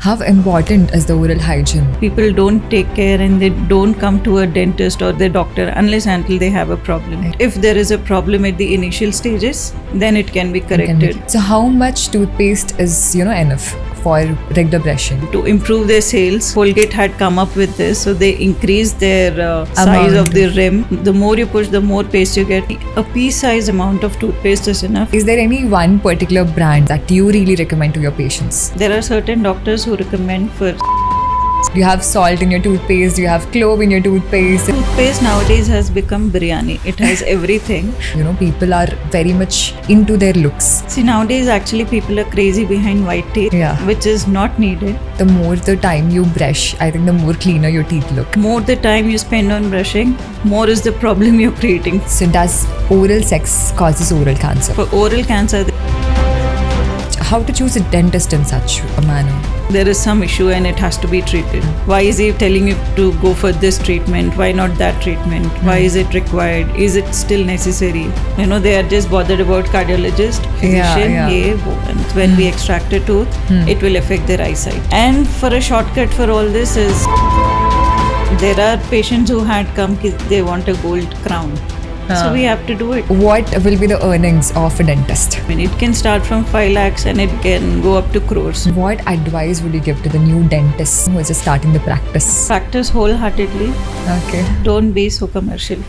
How important is the oral hygiene? People don't take care and they don't come to a dentist or their doctor unless until they have a problem. If there is a problem at the initial stages, then it can be corrected. So how much toothpaste is, enough for regular brushing? To improve their sales, Colgate had come up with this, so they increased their size of the rim. The more you push, the more paste you get. A pea-sized amount of toothpaste is enough. Is there any one particular brand that you really recommend to your patients? There are certain doctors who recommend for Do you have salt in your toothpaste? Do you have clove in your toothpaste? toothpaste nowadays has become biryani. It has everything. People are very much into their looks. See, nowadays actually people are crazy behind white teeth, Yeah. which is not needed. The more the time you brush, I think the more cleaner your teeth look. More the time you spend on brushing, more is the problem you're creating. So does oral sex causes oral cancer? For oral cancer, How to choose a dentist in such a manner? there is some issue and it has to be treated. Why is he telling you to go for this treatment? Why not that treatment? Why is it required? Is it still necessary? They are just bothered about cardiologist, physician, and when we extract a tooth, it will affect their eyesight. And for a shortcut for all this is, there are patients who had come, they want a gold crown. So we have to do it. What will be the earnings of a dentist? It can start from 5 lakhs and it can go up to crores. What advice would you give to the new dentist who is just starting the practice? Practice wholeheartedly. Okay. Don't be so commercial.